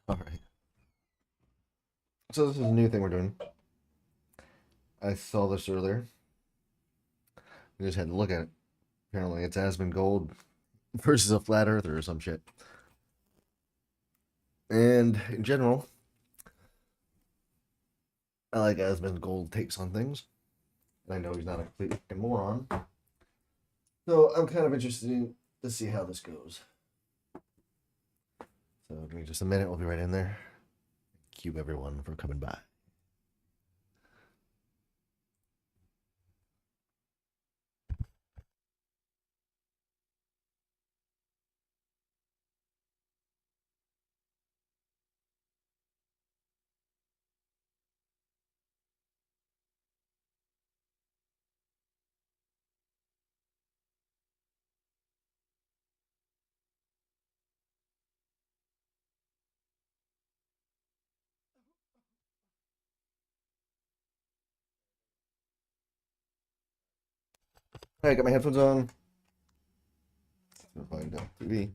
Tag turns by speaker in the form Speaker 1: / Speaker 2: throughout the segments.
Speaker 1: All right. So this is a new thing we're doing. I saw this earlier. We just had to look at it. Apparently, it's Asmongold versus a flat earther or some shit. And in general, I like Asmongold takes on things. And I know he's not a complete fucking moron. So I'm kind of interested to see how this goes. So give me just a minute. We'll be right in there. Cue everyone for coming by. All right, got my headphones on. Find out TV.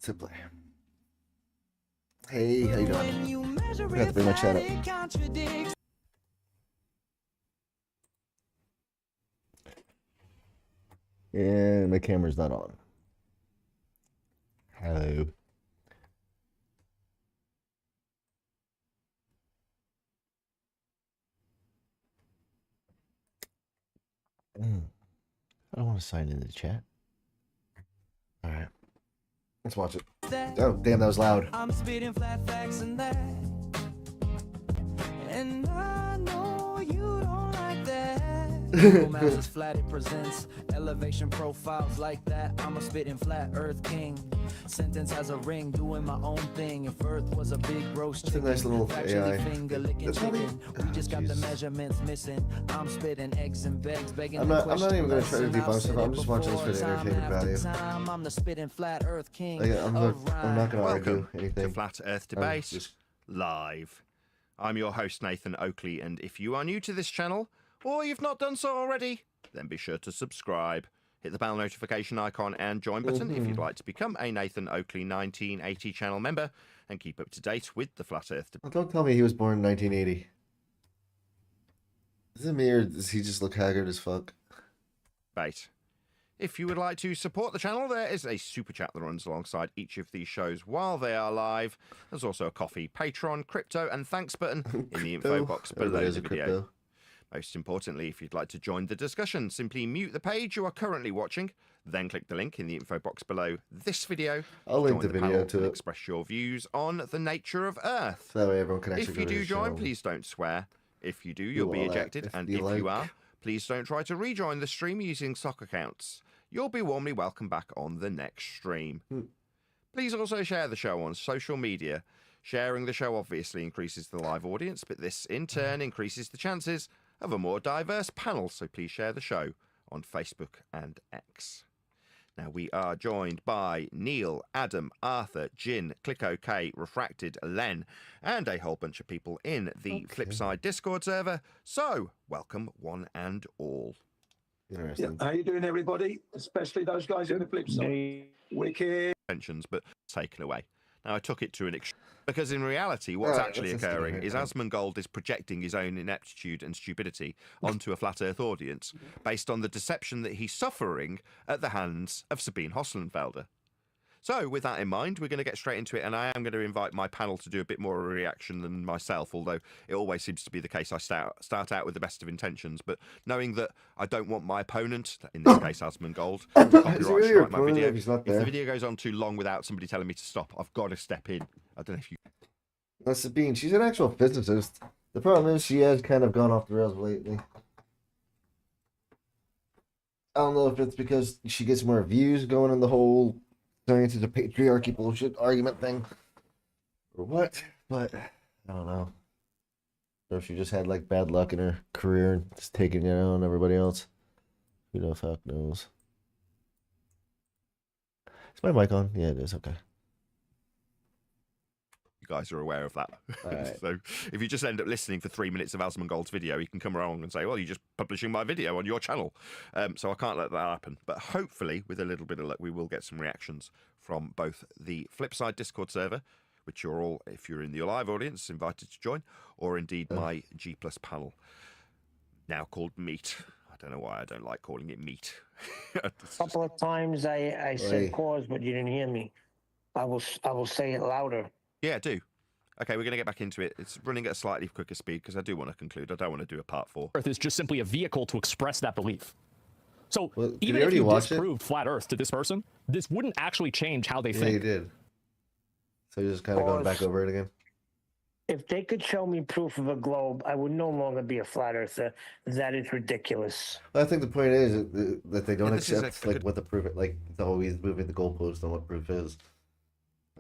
Speaker 1: To play. Hey, how you doing? Forgot to bring my chat up. And my camera's not on. Hello. I don't want to sign into the chat. All right. Let's watch it. Oh, damn, that was loud. I'm spitting flat facts and that. And I know you don't like that. Mouses Flat, it presents elevation profiles like that. I'm a spitting flat earth king. Sentence has a ring, doing my own thing. If earth was a big roast chicken, that's a nice little AI. Finger licking chicken. We just got the measurements missing. I'm spitting eggs and begs, begging. I'm not even gonna try to debunk stuff. I'm just watching this for the entertainment value. I'm the spitting flat earth king. I'm not gonna argue anything.
Speaker 2: To Flat Earth Debate live. I'm your host Nathon Oakley, and if you are new to this channel, or you've not done so already, then be sure to subscribe. Hit the bell notification icon and join button if you'd like to become a Nathon Oakley 1980 channel member and keep up to date with the Flat Earth Debate.
Speaker 1: Well, don't tell me he was born in 1980. Is it me or does he just look haggard as fuck?
Speaker 2: If you would like to support the channel, there is a super chat that runs alongside each of these shows while they are live. There's also a coffee, Patreon, crypto, and thanks button in the info box below the video. Crypto. Most importantly, if you'd like to join the discussion, simply mute the page you are currently watching, then click the link in the info box below this video.
Speaker 1: I'll link the video to it.
Speaker 2: Express your views on the nature of Earth.
Speaker 1: That way everyone can actually
Speaker 2: If you do join, please don't swear. If you do, you'll be ejected. And if you are, please don't try to rejoin the stream using stock accounts. You'll be warmly welcome back on the next stream. Please also share the show on social media. Sharing the show obviously increases the live audience, but this in turn increases the chances of a more diverse panel, so please share the show on Facebook and X. Now, we are joined by Neil, Adam, Arthur, Jin, Click OK, Refracted, Len, and a whole bunch of people in the Flipside Discord server. So, welcome one and all.
Speaker 3: Interesting. Yeah, how you doing, everybody? Especially those guys in the Flipside. Wicked.
Speaker 2: But taken away. Now, I took it to an extreme because in reality, what's actually occurring is Asmongold is projecting his own ineptitude and stupidity onto a flat Earth audience based on the deception that he's suffering at the hands of Sabine Hosselenfelder. So, with that in mind, we're going to get straight into it, and I am going to invite my panel to do a bit more of a reaction than myself, although it always seems to be the case I start out with the best of intentions, but knowing that I don't want my opponent, in this case Asmongold, to copyright strike my video. If the video goes on too long without somebody telling me to stop, I've got to step in. I don't know if you...
Speaker 1: That's Sabine. She's an actual physicist. The problem is she has kind of gone off the rails lately. I don't know if it's because she gets more views going in the whole science is a patriarchy bullshit argument thing or what, but I don't know. Or if she just had like bad luck in her career and just taking it on everybody else. Who the fuck knows? Is my mic on? Yeah, it is. Okay.
Speaker 2: You guys are aware of that.
Speaker 1: Right.
Speaker 2: So if you just end up listening for 3 minutes of Asmongold's video, you can come along and say, well, you're just publishing my video on your channel. So I can't let that happen. But hopefully, with a little bit of luck, we will get some reactions from both the Flipside Discord server, which you're all, if you're in the live audience, invited to join, or indeed my G+ panel, now called Meet. I don't know why I don't like calling it Meet.
Speaker 4: A couple of times I said pause, but you didn't hear me. I will say it louder.
Speaker 2: Yeah, do. Okay, we're going to get back into it. It's running at a slightly quicker speed because I do want to conclude. I don't want to do a part 4.
Speaker 5: Earth is just simply a vehicle to express that belief. So
Speaker 6: Well,
Speaker 5: even if you disproved flat Earth to this person, this wouldn't actually change how they
Speaker 6: Yeah,
Speaker 5: think.
Speaker 6: he did. So you're just kind of going back over it again?
Speaker 4: If they could show me proof of a globe, I would no longer be a flat earther. That is ridiculous.
Speaker 6: I think the point is that they don't
Speaker 2: this is
Speaker 6: accept
Speaker 2: a
Speaker 6: like
Speaker 2: good-
Speaker 6: what the proof is. Like, always moving the goalpost on what proof is.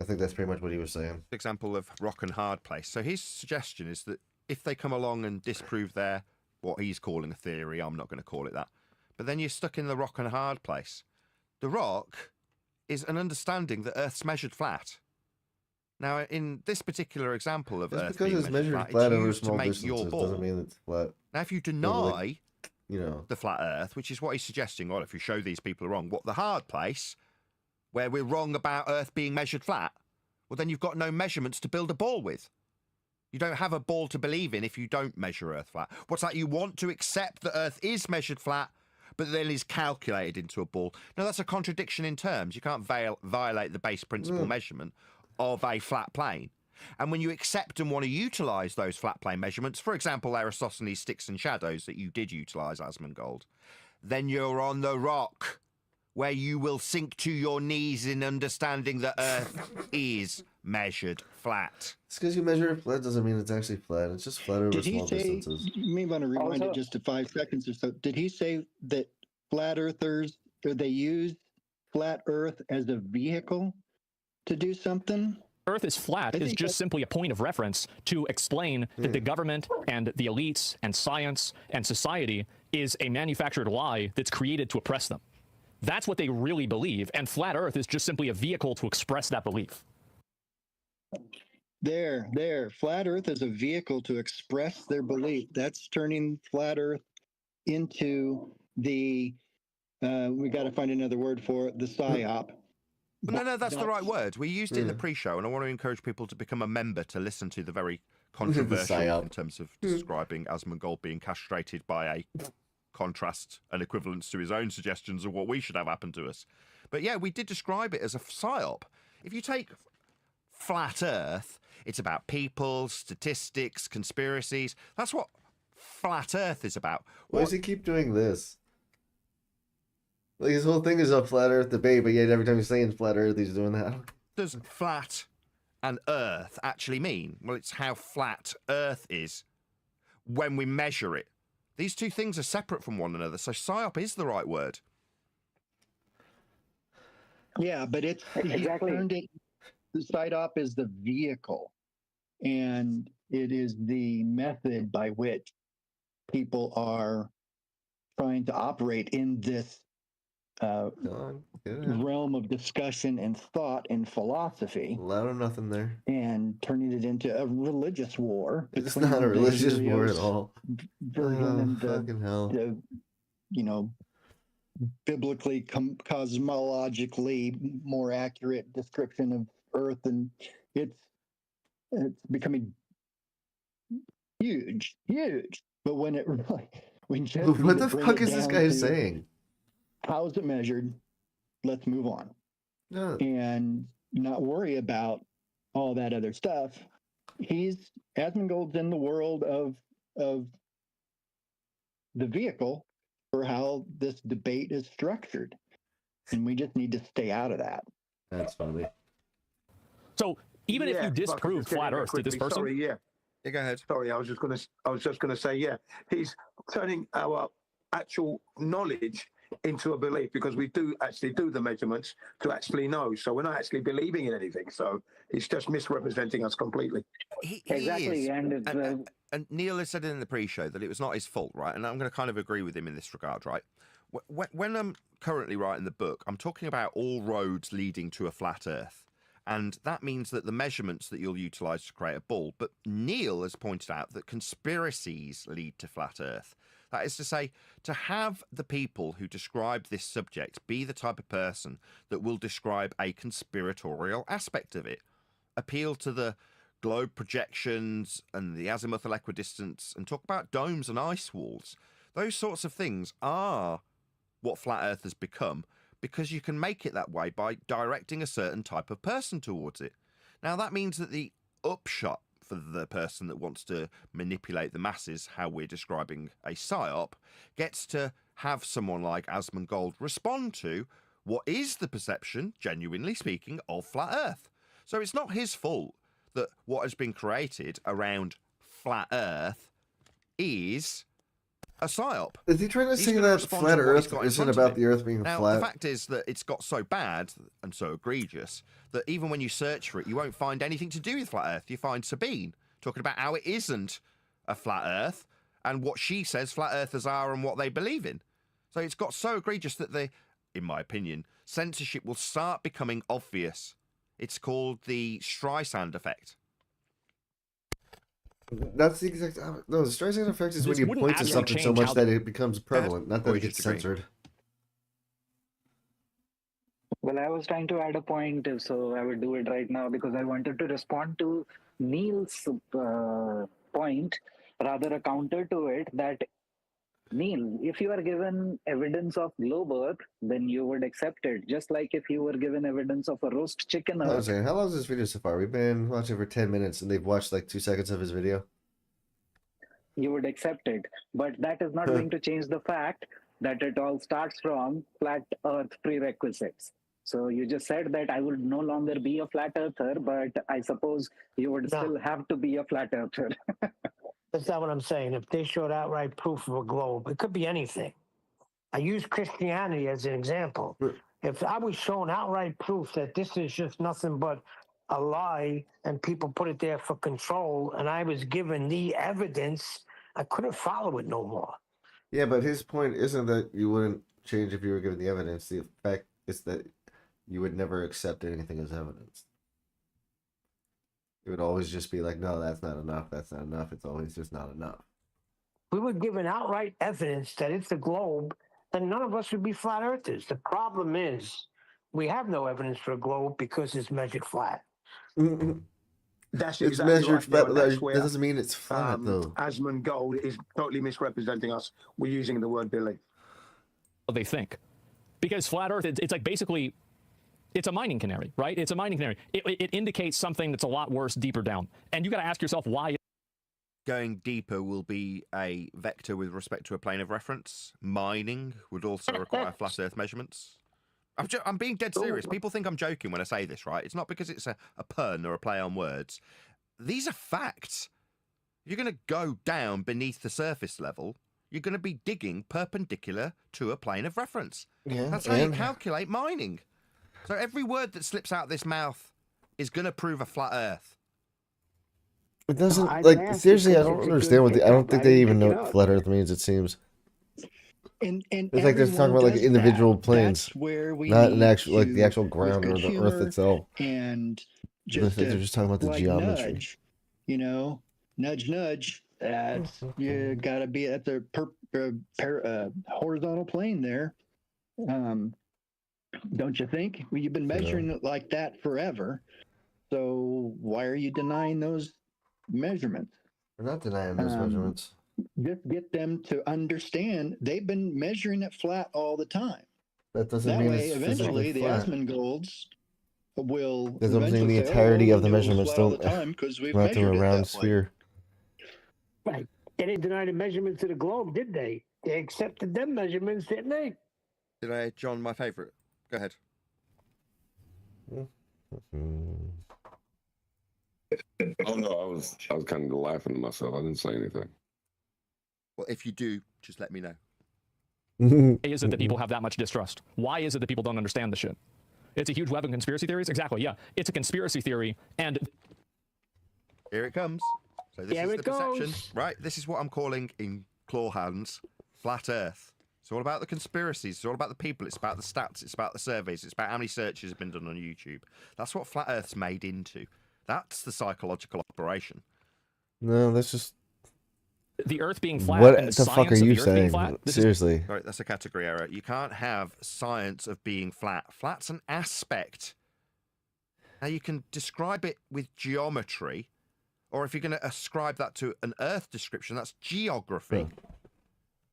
Speaker 6: I think that's pretty much what he was saying.
Speaker 2: Example of rock and hard place. So his suggestion is that if they come along and disprove their, what he's calling a theory, I'm not going to call it that, but then you're stuck in the rock and hard place. The rock is an understanding that Earth's measured flat. Now, in this particular example of
Speaker 6: Just
Speaker 2: Earth
Speaker 6: because
Speaker 2: being
Speaker 6: it's
Speaker 2: measured
Speaker 6: measured
Speaker 2: flat,
Speaker 6: flat
Speaker 2: it's
Speaker 6: over
Speaker 2: used to
Speaker 6: small
Speaker 2: make your
Speaker 6: distances
Speaker 2: ball.
Speaker 6: doesn't mean it's flat.
Speaker 2: Now, if you
Speaker 6: like,
Speaker 2: deny
Speaker 6: You know,
Speaker 2: the flat Earth, which is what he's suggesting, well, if you show these people are wrong, what the hard place, where we're wrong about Earth being measured flat, well, then you've got no measurements to build a ball with. You don't have a ball to believe in if you don't measure Earth flat. What's that? You want to accept that Earth is measured flat, but then is calculated into a ball. Now, that's a contradiction in terms. You can't violate the base principle measurement of a flat plane. And when you accept and want to utilise those flat plane measurements, for example, Aristophanes' sticks and shadows that you did utilise, Asmongold, then you're on the rock, where you will sink to your knees in understanding that Earth is measured flat.
Speaker 6: it's because you measure it flat doesn't mean it's actually flat. It's just flat over
Speaker 7: Did he
Speaker 6: small
Speaker 7: say,
Speaker 6: distances.
Speaker 7: you may want to rewind it just to 5 seconds or so. Did he say that flat earthers, or they use flat Earth as a vehicle to do something?
Speaker 5: Earth is flat is just simply a point of reference to explain that the government and the elites and science and society is a manufactured lie that's created to oppress them. That's what they really believe, and flat Earth is just simply a vehicle to express that belief.
Speaker 7: There. Flat Earth is a vehicle to express their belief. That's turning flat Earth into the, we got to find another word for it, the psyop.
Speaker 2: But no, that's the right word. We used it in the pre-show, and I want to encourage people to become a member to listen to the very controversial
Speaker 6: psyop.
Speaker 2: in terms of describing Asmongold being castrated by a contrast and equivalence to his own suggestions of what we should have happen to us. But yeah, we did describe it as a psyop. If you take flat Earth, it's about people, statistics, conspiracies. That's what flat Earth is about.
Speaker 6: Why does he keep doing this? Like, his whole thing is a flat Earth debate, but yet every time he's saying flat Earth, he's doing that.
Speaker 2: Does flat and Earth actually mean? Well, it's how flat Earth is when we measure it. These two things are separate from one another, so psyop is the right word.
Speaker 7: Yeah, but it's
Speaker 4: Exactly.
Speaker 7: he turned it. The psyop is the vehicle, and it is the method by which people are trying to operate in this
Speaker 6: Go on. Get it out.
Speaker 7: realm of discussion and thought and philosophy,
Speaker 6: Loud or nothing there.
Speaker 7: and turning it into a religious war.
Speaker 6: It's
Speaker 7: between
Speaker 6: not a
Speaker 7: the
Speaker 6: religious war at
Speaker 7: Helios
Speaker 6: all.
Speaker 7: version
Speaker 6: Oh,
Speaker 7: and
Speaker 6: fucking hell.
Speaker 7: the, you know, biblically, cosmologically more accurate description of Earth, and it's becoming huge. But when it really, when just
Speaker 6: What the
Speaker 7: bring
Speaker 6: fuck
Speaker 7: it
Speaker 6: is this
Speaker 7: down
Speaker 6: guy
Speaker 7: to
Speaker 6: saying?
Speaker 7: how is it measured? Let's move on
Speaker 6: No,
Speaker 7: and not worry about all that other stuff. Asmongold's in the world of the vehicle for how this debate is structured, and we just need to stay out of that.
Speaker 6: that's funny.
Speaker 5: So even if you
Speaker 3: if I could
Speaker 5: disprove
Speaker 3: just get
Speaker 5: flat
Speaker 3: in there
Speaker 5: Earth to this
Speaker 3: quickly.
Speaker 5: person,
Speaker 3: Sorry, yeah.
Speaker 2: Yeah, go ahead.
Speaker 3: Sorry, I was just going to say, yeah, he's turning our actual knowledge into a belief, because we do actually do the measurements to actually know. So we're not actually believing in anything. So he's just misrepresenting us completely.
Speaker 2: He
Speaker 4: Exactly,
Speaker 2: is.
Speaker 4: and it's,
Speaker 2: And Neil has said in the pre-show that it was not his fault, right? And I'm going to kind of agree with him in this regard, right? When I'm currently writing the book, I'm talking about all roads leading to a flat Earth. And that means that the measurements that you'll utilise to create a ball. But Neil has pointed out that conspiracies lead to flat Earth. That is to say, to have the people who describe this subject be the type of person that will describe a conspiratorial aspect of it. appeal to the globe projections and the azimuthal equidistance and talk about domes and ice walls. Those sorts of things are what flat Earth has become, because you can make it that way by directing a certain type of person towards it. Now, that means that the upshot for the person that wants to manipulate the masses, how we're describing a psyop, gets to have someone like Asmongold respond to what is the perception, genuinely speaking, of flat Earth. So it's not his fault that what has been created around flat Earth is a psyop.
Speaker 6: Is he trying to say that flat Earth isn't about the Earth being flat?
Speaker 2: The fact is that it's got so bad and so egregious that even when you search for it, you won't find anything to do with flat Earth. You find Sabine talking about how it isn't a flat Earth and what she says flat Earthers are and what they believe in. So it's got so egregious that in my opinion, censorship will start becoming obvious. It's called the Streisand effect.
Speaker 6: That's the exact... No, the Streisand effect is when you point to something so much that it becomes prevalent, not that it gets censored.
Speaker 8: Well, I was trying to add a point, so I would do it right now because I wanted to respond to Neil's point, rather a counter to it, that Neil, if you are given evidence of globe Earth, then you would accept it. Just like if you were given evidence of a roast chicken Earth.
Speaker 6: How long is this video so far? We've been watching for 10 minutes and they've watched like 2 seconds of his video.
Speaker 8: You would accept it. But that is not going to change the fact that it all starts from flat Earth prerequisites. So you just said that I would no longer be a flat earther, but I suppose you would still have to be a flat earther.
Speaker 4: That's not what I'm saying. If they showed outright proof of a globe, it could be anything. I use Christianity as an example. If I was shown outright proof that this is just nothing but a lie and people put it there for control, and I was given the evidence, I couldn't follow it no more.
Speaker 6: Yeah, but his point isn't that you wouldn't change if you were given the evidence. The fact is that you would never accept anything as evidence. It would always just be like, no, that's not enough. That's not enough. It's always just not enough.
Speaker 4: We were given outright evidence that it's a globe, then none of us would be flat earthers. The problem is we have no evidence for a globe because it's measured flat.
Speaker 3: That's
Speaker 6: it's
Speaker 3: exactly
Speaker 6: measured
Speaker 3: right,
Speaker 6: flat. That doesn't mean it's flat, though.
Speaker 3: Asmongold is totally misrepresenting us. We're using the word belief.
Speaker 5: They think. Because flat Earth, it's like basically... It's a mining canary, right? It's a mining canary. It indicates something that's a lot worse deeper down. And you got to ask yourself why.
Speaker 2: Going deeper will be a vector with respect to a plane of reference. Mining would also require flat Earth measurements. I'm being dead serious. People think I'm joking when I say this, right? It's not because it's a pun or a play on words. These are facts. You're going to go down beneath the surface level. You're going to be digging perpendicular to a plane of reference.
Speaker 6: Yeah,
Speaker 2: that's how you calculate mining. So every word that slips out of this mouth is going to prove a flat Earth.
Speaker 6: It doesn't, like, seriously, I don't understand what I don't think they even know what flat Earth means, it seems.
Speaker 7: And
Speaker 6: it's like they're talking about like individual planes,
Speaker 7: where we
Speaker 6: not an actual, like the actual ground or the Earth itself.
Speaker 7: And just
Speaker 6: they're just talking about the
Speaker 7: like
Speaker 6: geometry.
Speaker 7: Nudge, you know, nudge. That's you got to be at the horizontal plane there. Don't you think? Well, you've been measuring it like that forever. So why are you denying those measurements?
Speaker 6: We're not denying those measurements.
Speaker 7: Just get them to understand they've been measuring it flat all the time.
Speaker 6: That doesn't mean
Speaker 7: way,
Speaker 6: it's
Speaker 7: eventually the
Speaker 6: flat.
Speaker 7: Asmongolds will.
Speaker 6: That doesn't mean the entirety of the measurements don't wrap them a round sphere.
Speaker 4: Right. They didn't deny the measurements of the globe, did they? They accepted them measurements, didn't they?
Speaker 2: Did I, John, my favourite? Go ahead.
Speaker 9: Oh no, I was kind of laughing to myself. I didn't say anything.
Speaker 2: Well, if you do, just let me know.
Speaker 5: Why is it that people have that much distrust? Why is it that people don't understand the shit? It's a huge web of conspiracy theories? Exactly, yeah. It's a conspiracy theory, and...
Speaker 2: Here it comes. So this is the perception. Right, this is what I'm calling, in claw hands, flat Earth. It's all about the conspiracies. It's all about the people. It's about the stats. It's about the surveys. It's about how many searches have been done on YouTube. That's what flat Earth's made into. That's the psychological operation.
Speaker 6: No, that's just...
Speaker 5: The Earth being flat.
Speaker 6: What
Speaker 5: and the
Speaker 6: the fuck are you saying? Seriously.
Speaker 2: Right, that's a category error. You can't have science of being flat. Flat's an aspect. Now, you can describe it with geometry, or if you're going to ascribe that to an Earth description, that's geography.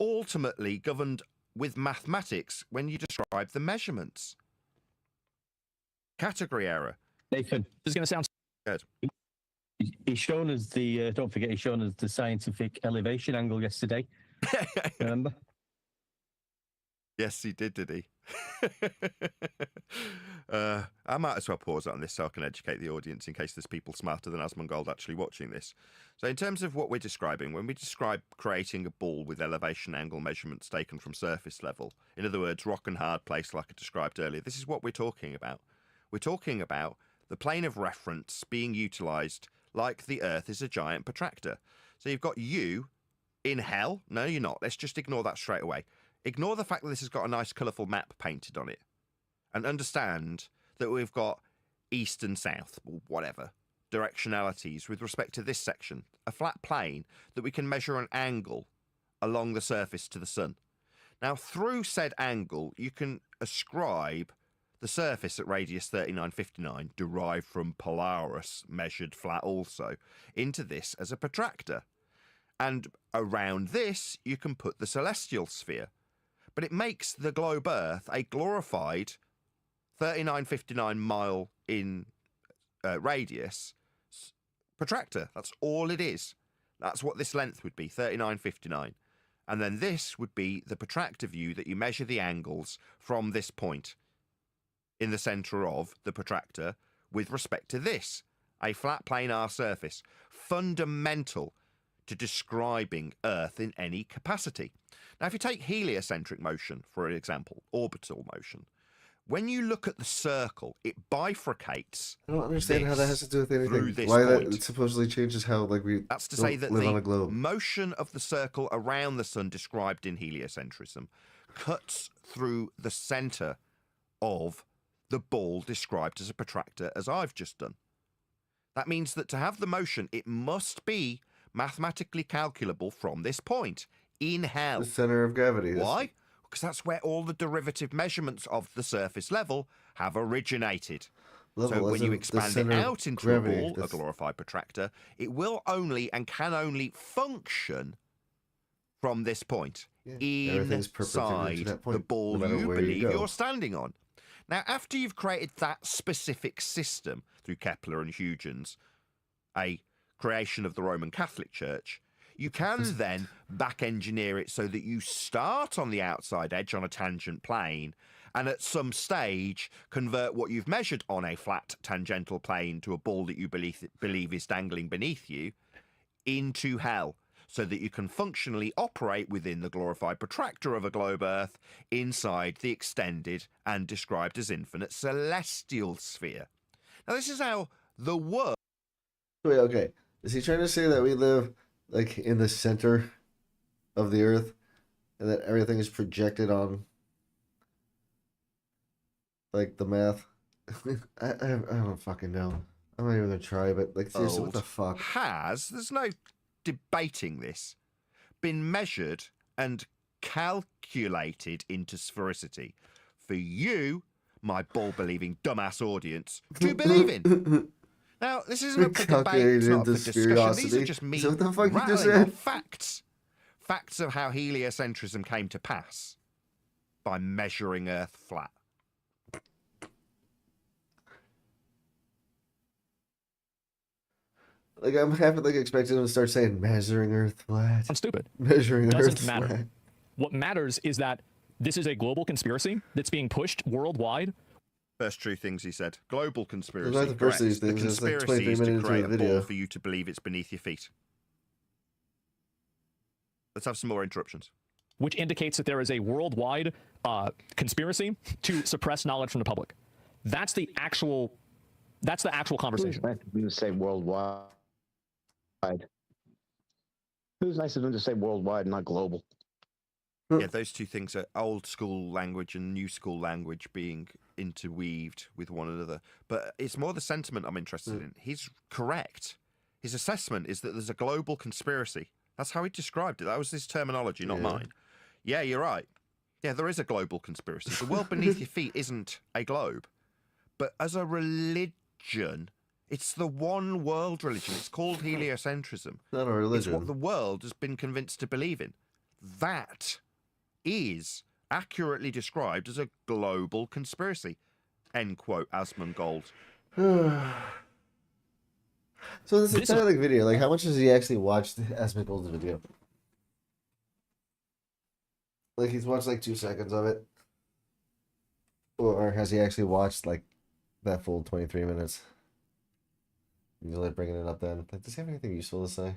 Speaker 2: Ultimately governed with mathematics when you describe the measurements. Category error.
Speaker 10: Nathan,
Speaker 5: This is going to sound
Speaker 2: good.
Speaker 10: He's shown us the, don't forget, he's shown us the scientific elevation angle yesterday. Remember?
Speaker 2: Yes, he did he? I might as well pause on this so I can educate the audience in case there's people smarter than Asmongold actually watching this. So in terms of what we're describing, when we describe creating a ball with elevation angle measurements taken from surface level, in other words, rock and hard place like I described earlier, this is what we're talking about. We're talking about the plane of reference being utilised like the Earth is a giant protractor. So you've got you in hell. No, you're not. Let's just ignore that straight away. Ignore the fact that this has got a nice colourful map painted on it. And understand that we've got east and south, or whatever, directionalities with respect to this section. A flat plane that we can measure an angle along the surface to the sun. Now, through said angle, you can ascribe the surface at radius 3959, derived from Polaris, measured flat also, into this as a protractor. And around this, you can put the celestial sphere. But it makes the globe Earth a glorified 3959 mile in radius protractor. That's all it is. That's what this length would be, 3959. And then this would be the protractor view that you measure the angles from this point in the centre of the protractor with respect to this, a flat planar surface, fundamental to describing Earth in any capacity. Now, if you take heliocentric motion, for example, orbital motion, when you look at the circle, it bifurcates.
Speaker 6: I don't understand how that has to do with anything.
Speaker 2: Why
Speaker 6: that supposedly changes how
Speaker 2: That's to say that
Speaker 6: live
Speaker 2: the
Speaker 6: on a globe.
Speaker 2: motion of the circle around the sun described in heliocentrism cuts through the centre of the ball described as a protractor, as I've just done. That means that to have the motion, it must be mathematically calculable from this point in hell.
Speaker 6: The centre of gravity.
Speaker 2: Why? Because that's where all the derivative measurements of the surface level have originated. So when you expand it out into a ball, a glorified protractor, it will only and can only function from this point, inside the ball you believe you're standing on. Now, after you've created that specific system through Kepler and Huygens, a creation of the Roman Catholic Church, you can then back engineer it so that you start on the outside edge on a tangent plane and at some stage convert what you've measured on a flat tangential plane to a ball that you believe is dangling beneath you into hell, so that you can functionally operate within the glorified protractor of a globe Earth inside the extended and described as infinite celestial sphere. Now, this is how the world...
Speaker 6: Wait, okay. Is he trying to say that we live, like, in the center of the Earth and that everything is projected on, like, the math? I don't fucking know. I'm not even going to try, but, like, seriously, what the fuck?
Speaker 2: There's no debating this, been measured and calculated into sphericity for you, my ball-believing dumbass audience, to believe in. Now, this isn't up for debate, it's not up for discussion. These are just me rattling off facts. Facts of how heliocentrism came to pass by measuring Earth flat.
Speaker 6: Like, I'm half like expecting him to start saying measuring Earth flat.
Speaker 5: I'm stupid.
Speaker 6: Measuring
Speaker 5: Doesn't
Speaker 6: Earth
Speaker 5: matter.
Speaker 6: flat.
Speaker 5: What matters is that this is a global conspiracy that's being pushed worldwide.
Speaker 2: First true things he said. Global conspiracy.
Speaker 6: Not the first of these things.
Speaker 2: The
Speaker 6: It's like
Speaker 2: conspiracy
Speaker 6: 23
Speaker 2: is to
Speaker 6: minutes into
Speaker 2: create
Speaker 6: the
Speaker 2: a
Speaker 6: video.
Speaker 2: ball for you to believe it's beneath your feet. Let's have some more interruptions.
Speaker 5: Which indicates that there is a worldwide conspiracy to suppress knowledge from the public. That's the actual conversation.
Speaker 11: Who's nice of them to say worldwide? Who's nice of them to say worldwide, not global?
Speaker 2: Yeah, those two things are old school language and new school language being interweaved with one another. But it's more the sentiment I'm interested in. He's correct. His assessment is that there's a global conspiracy. That's how he described it. That was his terminology, not mine. Yeah, you're right. Yeah, there is a global conspiracy. The world beneath your feet isn't a globe. But as a religion religion. It's the one world religion. It's called heliocentrism.
Speaker 6: Not a religion.
Speaker 2: It's what the world has been convinced to believe in. That is accurately described as a global conspiracy. End quote, Asmongold.
Speaker 6: So this is kind of like video. Like, how much has he actually watched Asmongold's video? Like, he's watched like 2 seconds of it, or has he actually watched like that full 23 minutes? You're like bringing it up then. Like, does he have anything useful to say?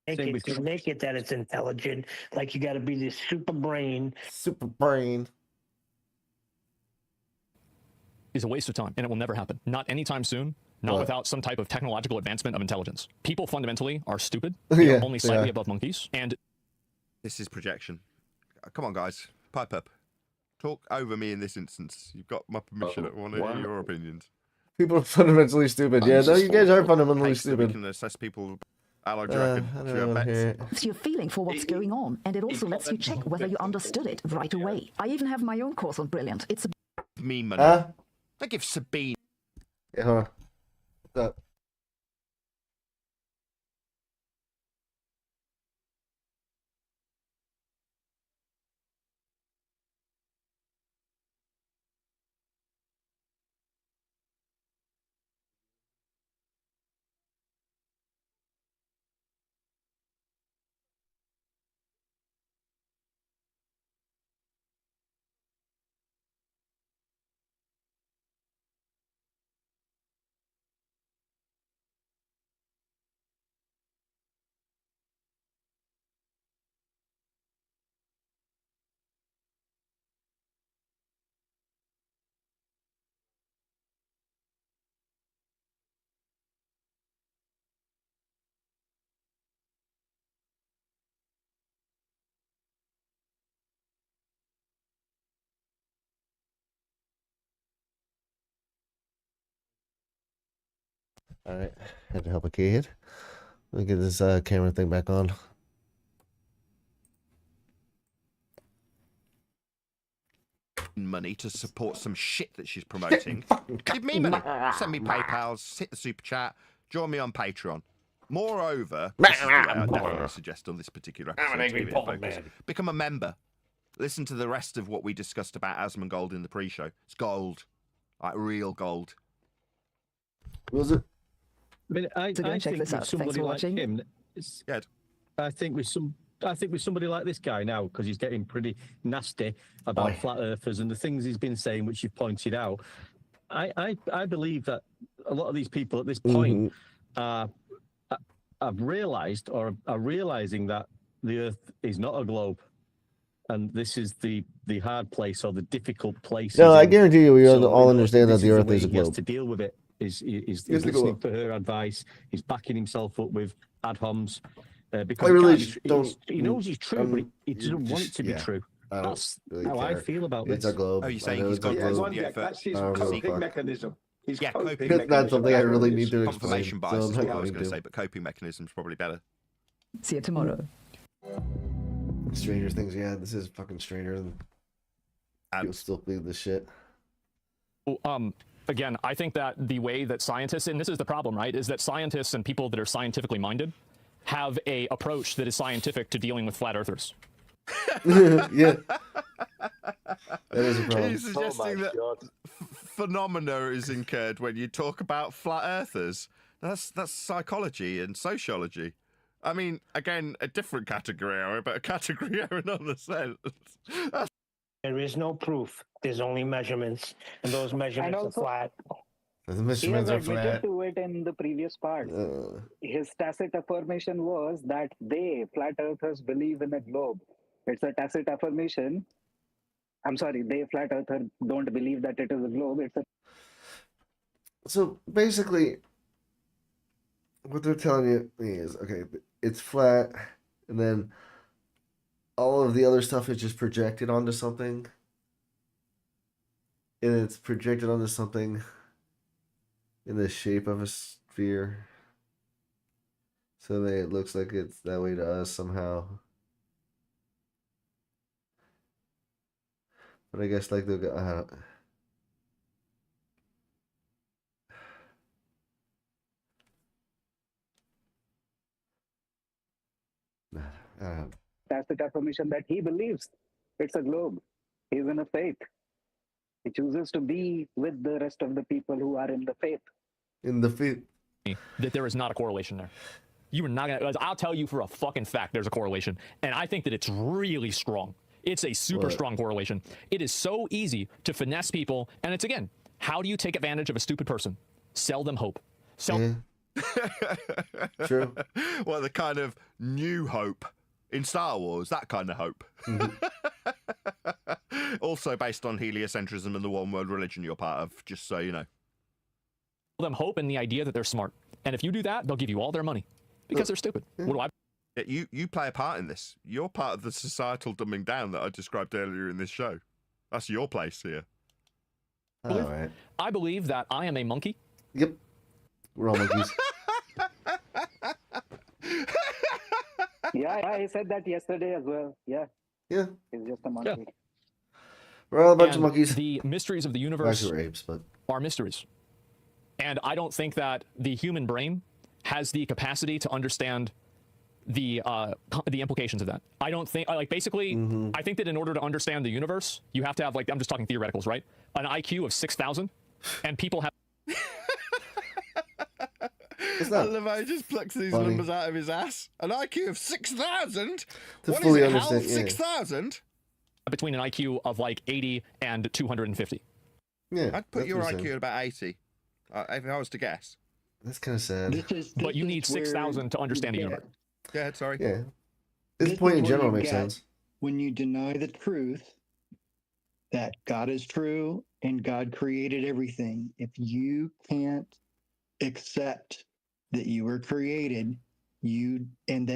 Speaker 4: Make it that it's intelligent. Like, you got to be this super brain.
Speaker 6: Super brain.
Speaker 5: Is a waste of time, and it will never happen. Not anytime soon. Not
Speaker 6: What?
Speaker 5: without some type of technological advancement of intelligence. People fundamentally are stupid.
Speaker 6: Yeah,
Speaker 5: They are only
Speaker 6: they
Speaker 5: slightly
Speaker 6: are.
Speaker 5: above monkeys. And
Speaker 2: This is projection. Come on, guys. Pipe up. Talk over me in this instance. You've got my permission. I want to hear your opinions.
Speaker 6: People are fundamentally stupid. Yeah, no, you guys are fundamentally
Speaker 2: Case that we
Speaker 6: stupid.
Speaker 2: can assess people. Alo, do you reckon?
Speaker 6: I
Speaker 2: Do you
Speaker 6: don't
Speaker 2: have
Speaker 6: want to
Speaker 2: bets?
Speaker 6: hear it.
Speaker 12: Gives you a feeling for what's going on, and it also lets you check whether you understood it right away. I even have my own course on Brilliant. It's a
Speaker 2: Me money.
Speaker 6: Huh?
Speaker 2: I give Sabine.
Speaker 6: Yeah, hold on. What's up? Alright, had to help a kid. Let me get this camera thing back on.
Speaker 2: Money to support some shit that she's promoting. Give me money. Send me PayPals, hit the super chat, join me on Patreon. Moreover, this is the way I definitely suggest on this particular episode to give it focus. Become a member. Listen to the rest of what we discussed about Asmongold in the pre-show. It's gold. Like real gold.
Speaker 6: Was it?
Speaker 10: I mean, I
Speaker 12: So go and check
Speaker 10: think
Speaker 12: this
Speaker 10: with
Speaker 12: out. Thanks
Speaker 10: somebody
Speaker 12: for
Speaker 10: like
Speaker 12: watching.
Speaker 10: him,
Speaker 2: Good.
Speaker 10: I think with somebody like this guy now, because he's getting pretty nasty about flat earthers and the things he's been saying, which you've pointed out. I believe that a lot of these people at this point have realised or are realising that the Earth is not a globe, and this is the hard place or the difficult place.
Speaker 6: No, I guarantee you, we
Speaker 10: So,
Speaker 6: all understand that
Speaker 10: this
Speaker 6: the
Speaker 10: is
Speaker 6: Earth
Speaker 10: way
Speaker 6: is a
Speaker 10: he has
Speaker 6: globe.
Speaker 10: to deal with it. He's
Speaker 6: Yes,
Speaker 10: listening to her advice. He's backing himself up with ad homs because
Speaker 6: I really
Speaker 10: he knows he's true, but he doesn't want it to be
Speaker 6: yeah.
Speaker 10: true.
Speaker 6: I don't
Speaker 10: That's
Speaker 6: really
Speaker 10: how I
Speaker 6: care.
Speaker 10: feel about
Speaker 6: It's
Speaker 10: this.
Speaker 6: a globe.
Speaker 2: Oh, you're
Speaker 6: I
Speaker 2: saying
Speaker 6: know
Speaker 2: he's
Speaker 6: it's a
Speaker 2: got
Speaker 6: globe.
Speaker 3: That's his
Speaker 6: I don't give a
Speaker 3: coping
Speaker 6: fuck.
Speaker 3: mechanism. His
Speaker 2: Yeah,
Speaker 3: coping
Speaker 2: coping
Speaker 3: mechanism.
Speaker 6: That's something I
Speaker 3: That's what
Speaker 6: really
Speaker 3: it
Speaker 6: need
Speaker 3: is.
Speaker 6: to explain.
Speaker 2: Confirmation bias
Speaker 6: So
Speaker 2: is
Speaker 6: I'm
Speaker 2: what
Speaker 6: not
Speaker 2: I was
Speaker 6: going
Speaker 2: going to
Speaker 6: to.
Speaker 2: say, but coping mechanism's probably better.
Speaker 12: See you tomorrow.
Speaker 6: Stranger Things, yeah, this is fucking stranger than people still believe this shit.
Speaker 5: Again, I think that the way that scientists, and this is the problem, right, is that scientists and people that are scientifically minded have a approach that is scientific to dealing with flat earthers.
Speaker 6: Yeah. That is a problem.
Speaker 2: He's suggesting that phenomena is incurred when you talk about flat earthers. That's psychology and sociology. I mean, again, a different category error, but a category error nonetheless.
Speaker 4: There is no proof. There's only measurements, and those measurements are
Speaker 8: also-
Speaker 4: flat.
Speaker 6: The
Speaker 8: He has
Speaker 6: measurements are
Speaker 8: admitted
Speaker 6: flat.
Speaker 8: to it in the previous part. His tacit affirmation was that they, flat earthers, believe in a globe. It's a tacit affirmation. I'm sorry, they, flat earthers, don't believe that it is a globe. It's a
Speaker 6: So basically, what they're telling you is, okay, it's flat, and then all of the other stuff is just projected onto something, and it's projected onto something in the shape of a sphere, so that it looks like it's that way to us somehow. But I guess like they'll go,
Speaker 8: tacit affirmation that he believes it's a globe. He's in a faith. He chooses to be with the rest of the people who are in the faith.
Speaker 6: In the faith.
Speaker 5: That there is not a correlation there. You are not gonna. I'll tell you for a fucking fact there's a correlation, and I think that it's really strong. It's a super strong correlation. It is so easy to finesse people, and it's again, how do you take advantage of a stupid person? Sell them hope. Sell.
Speaker 6: True.
Speaker 2: Well, the kind of new hope in Star Wars, that kind of hope. Also based on heliocentrism and the one world religion you're part of, just so you know.
Speaker 5: Them hope in the idea that they're smart, and if you do that, they'll give you all their money because they're stupid. What do I?
Speaker 2: You play a part in this. You're part of the societal dumbing down that I described earlier in this show. That's your place here.
Speaker 6: All right.
Speaker 5: I believe that I am a monkey.
Speaker 6: Yep. We're all monkeys.
Speaker 8: Yeah, I said that yesterday as well. Yeah.
Speaker 6: Yeah.
Speaker 8: He's just a monkey.
Speaker 5: Yeah.
Speaker 6: We're all a bunch of monkeys.
Speaker 5: The mysteries of the universe
Speaker 6: Actually, we're apes, but
Speaker 5: are mysteries. And I don't think that the human brain has the capacity to understand the implications of that. I don't think, like, basically, I think that in order to understand the universe, you have to have, like, I'm just talking theoreticals, right? An IQ of 6,000, and people have.
Speaker 2: I love how he just plucks these numbers out of his ass. An IQ of 6,000?
Speaker 6: To
Speaker 2: What
Speaker 6: fully
Speaker 2: is it,
Speaker 6: understand,
Speaker 2: Hal? 6,000?
Speaker 5: Between an IQ of like 80 and 250.
Speaker 6: Yeah.
Speaker 2: I'd put your IQ at about 80, if I was to guess.
Speaker 6: That's kind of sad.
Speaker 5: But you need 6,000 to understand the universe.
Speaker 2: Go ahead, sorry.
Speaker 6: Yeah. This point in general makes sense.
Speaker 7: When you deny the truth that God is true and God created everything, if you can't accept that you were created, you can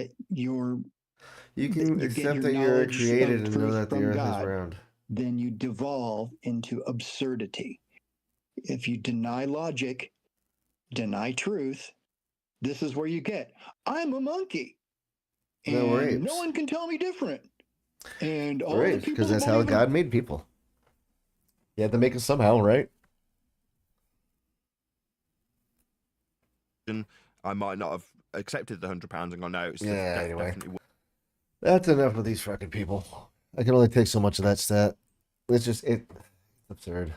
Speaker 6: accept that you're created and know that the earth is round.
Speaker 7: Then you devolve into absurdity. If you deny logic, deny truth, this is where you get, I'm a monkey. And
Speaker 6: No, we're apes.
Speaker 7: no one can tell me different. And all
Speaker 6: We're
Speaker 7: the
Speaker 6: apes,
Speaker 7: people
Speaker 6: because that's
Speaker 7: who
Speaker 6: how
Speaker 7: believe
Speaker 6: God made people. He had to make us somehow, right?
Speaker 2: I might not have accepted the £100 and gone, no, it's
Speaker 6: Anyway.
Speaker 2: definitely.
Speaker 6: That's enough of these fucking people. I can only take so much of that stat. It's just, it's absurd.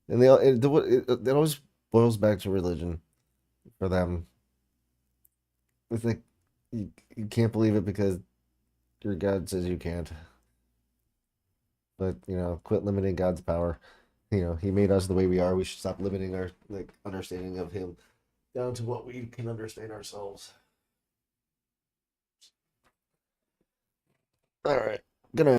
Speaker 6: And it always boils back to religion for them. It's like, you can't believe it because your God says you can't. But, quit limiting God's power. He made us the way we are. We should stop limiting our understanding of him down to what we can understand ourselves. All right. Good night.